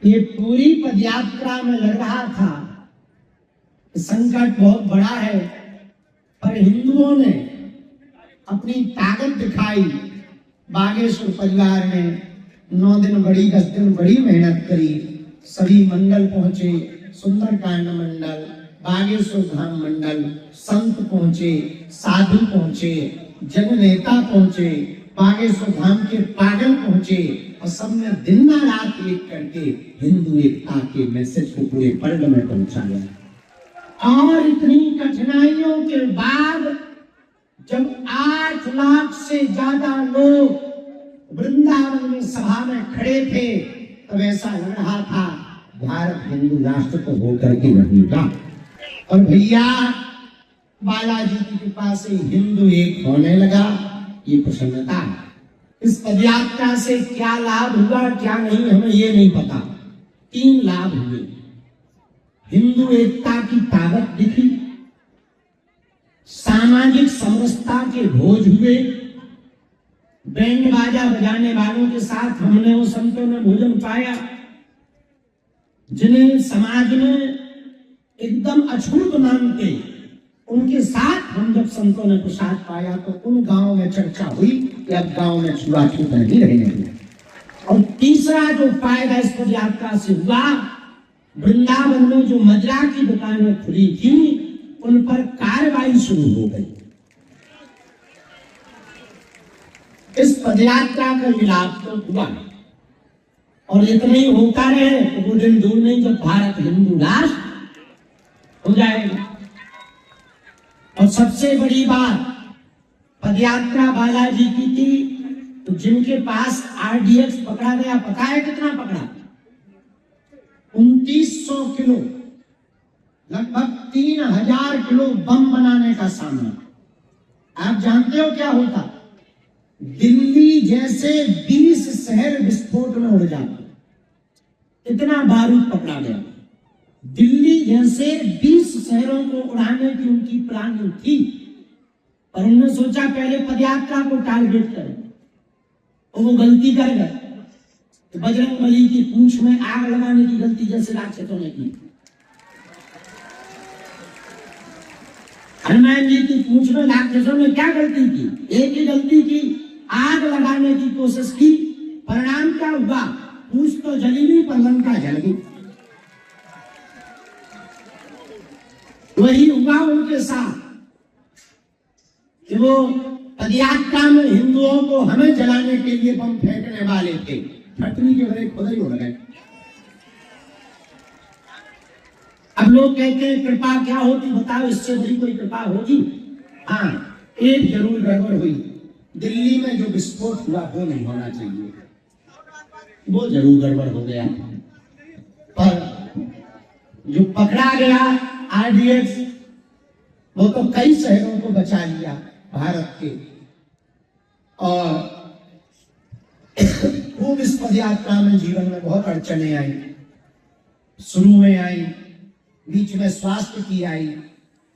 ये पूरी पदयात्रा में लग रहा था कि संकट बहुत बड़ा है, पर हिंदुओं ने अपनी ताकत दिखाई। बागेश्वर परिवार ने 9 दिन बड़ी 10 दिन बड़ी मेहनत करी। सभी मंडल पहुंचे, सुंदरकांड मंडल, बागेश्वर धाम मंडल, संत पहुंचे, साधु पहुंचे, जननेता पहुंचे, बागेश्वर धाम के पागल पहुंचे और सबने दिन रात एक करके हिंदू एकता के मैसेज को पूरे वर्ल्ड में पहुंचाया। और इतनी कठिनाइयों के बाद जब 8 लाख से ज्यादा लोग वृंदावन में सभा में खड़े थे, तब ऐसा लग रहा था भारत हिंदू राष्ट्र तो होकर के रहेगा। और भैया बालाजी की कृपा से हिंदू एक होने लगा। ये प्रसन्नता, इस पदयात्रा से क्या लाभ हुआ क्या नहीं हमें ये नहीं पता। 3 लाभ हुए। हिंदू एकता की ताकत दिखी, सामाजिक समरसता के भोज हुए, बैंड बाजा बजाने वालों के साथ हमने और संतों ने भोजन पाया। जिन्हें समाज में एकदम अछूत मानते, उनके साथ हम जब संतों ने प्रसाद पाया तो उन गांव में चर्चा हुई कि अब गांव में छुआछूत नहीं रहने। और तीसरा जो फायदा इस पदयात्रा से हुआ, वृंदावन में जो मदिरा की दुकानें खुली थी उन पर कार्रवाई शुरू हो गई। इस पदयात्रा का लाभ तो हुआ और इतना ही होता रहे तो वो दिन दूर नहीं जब भारत हिंदू राष्ट्र हो जाएगा। और सबसे बड़ी बात, पदयात्रा बालाजी की थी तो जिनके पास RDX पकड़ा गया, पता है कितना पकड़ा? 2900 किलो, लगभग 3000 किलो बम बनाने का सामान। आप जानते हो क्या होता? दिल्ली जैसे 20 शहर विस्फोट में उड़ जाते, इतना बारूद पकड़ा गया। दिल्ली जैसे 20 शहरों को उड़ाने की उनकी प्लानिंग थी, पर उन्होंने सोचा पहले पदयात्रा को टारगेट करें और वो गलती कर गए। तो बजरंगबली की पूंछ में आग लगाने की गलती जैसे राक्षसों ने की, हनुमान जी की पूंछ में राक्षसों ने क्या गलती की? एक ही गलती की, आग लगाने की कोशिश की। परिणाम क्या हुआ? पूंछ तो जली नहीं पर लंका जल गई। वही हुआ उनके साथ कि वो पदयात्रा में हिंदुओं को हमें जलाने के लिए बम फेंकने वाले थे, फटनी के बड़े खुद ही उड़ गए। अब लोग कहते हैं कृपा क्या होती बताओ, इससे बड़ी कोई कृपा होगी? हाँ, एक जरूर गड़बड़ हुई। दिल्ली में जो विस्फोट हुआ वो नहीं होना चाहिए, वो जरूर गड़बड़ हो गया। पर जो पकड़ा गया RDX, वो तो कई शहरों को बचा लिया भारत के। और खूब इस पदयात्रा में जीवन में बहुत अड़चने आई। शुरू में आई, बीच में स्वास्थ्य की आई,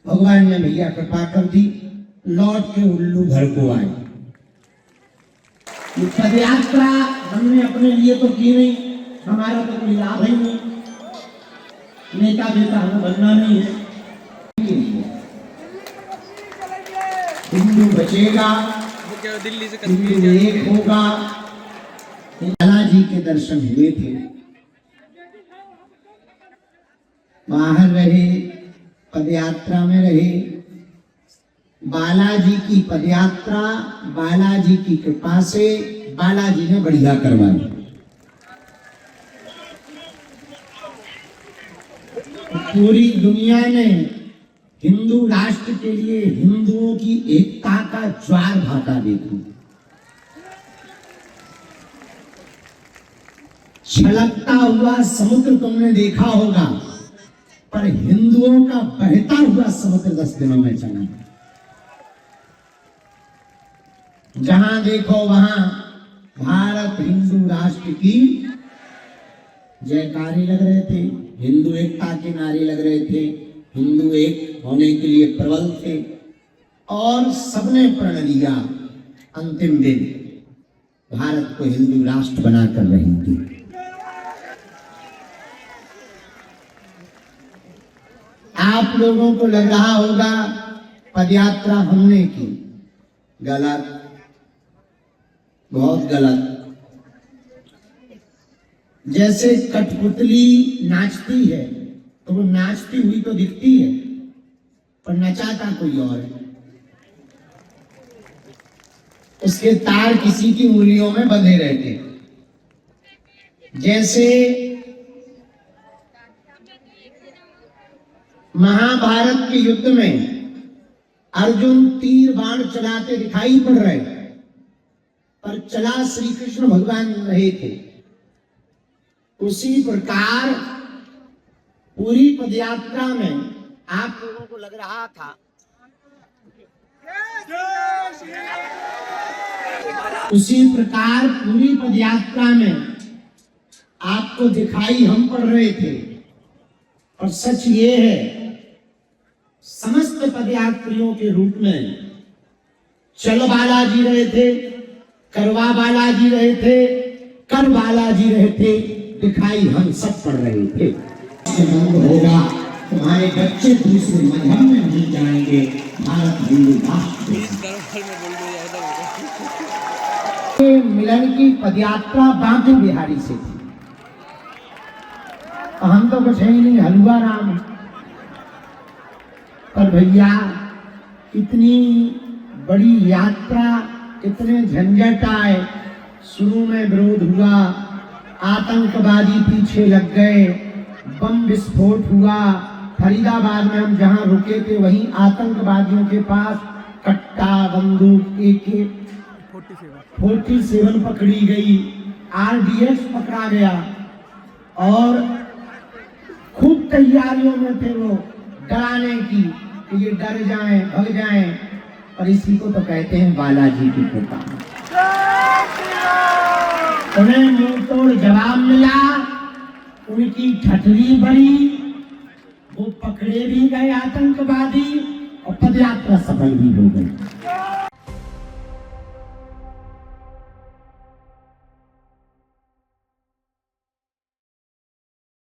भगवान ने भैया कृपा कर दी, लौट के उल्लू घर को आए। ये पदयात्रा हमने अपने लिए तो की नहीं, हमारा तो कोई लाभ ही नहीं, नेता बेटा हमें बनना नहीं है। हिंदू बचेगा, हिंदू एक होगा। बालाजी के दर्शन हुए थे, बाहर रहे, पदयात्रा में रहे। बालाजी की पदयात्रा, बालाजी की कृपा से बालाजी ने बढ़िया करवाई। पूरी दुनिया ने हिंदू राष्ट्र के लिए हिंदुओं की एकता का ज्वार भाटा देखा। छलकता हुआ समुद्र तुमने देखा होगा, पर हिंदुओं का बहता हुआ समुद्र 10 दिनों में चला। जहां देखो वहां भारत हिंदू राष्ट्र की जयकारे लग रहे थे, हिंदू एकता के नारे लग रहे थे, हिंदू एक होने के लिए प्रबल थे। और सबने प्रण लिया अंतिम दिन भारत को हिंदू राष्ट्र बनाकर रहेंगे। आप लोगों को लग रहा होगा पदयात्रा हमने की। गलत, बहुत गलत। जैसे कठपुतली नाचती है तो वो नाचती हुई तो दिखती है, पर नचाता कोई और है। उसके तार किसी की उंगलियों में बंधे रहते। जैसे महाभारत के युद्ध में अर्जुन तीर बाण चलाते दिखाई पड़ रहे, पर चला श्री कृष्ण भगवान रहे थे। उसी प्रकार पूरी पदयात्रा में आप लोगों को लग रहा था उसी प्रकार पूरी पदयात्रा में आपको दिखाई हम पड़ रहे थे। और सच ये है, समस्त पदयात्रियों के रूप में चल बालाजी रहे थे, करवा बालाजी रहे थे, कर बालाजी रहे थे, दिखाई हम सब पड़ रहे थे। होगा तुम्हारे बच्चे दूसरे मजहब में नहीं जाएंगे, भारत हिंदू राष्ट्र। मिलन की पदयात्रा बांके बिहारी से थी। हम तो कुछ है ही नहीं, हलवा राम। पर भैया इतनी बड़ी यात्रा, इतने झंझट आए, शुरू में विरोध हुआ, आतंकवादी पीछे लग गए, बम विस्फोट हुआ। फरीदाबाद में हम जहां रुके थे वहीं आतंकवादियों के पास कट्टा, बंदूक, AK-47 पकड़ी गई, RDX पकड़ा गया और खूब तैयारियों में थे वो डराने की कि ये डर जाएं, भग जाएं। और इसी को तो कहते हैं बालाजी की कृपा। उन्हें मुंह तोड़ जवाब मिला, उनकी ठठरी बड़ी, वो पकड़े भी गए आतंकवादी और पदयात्रा सफल भी हो गई।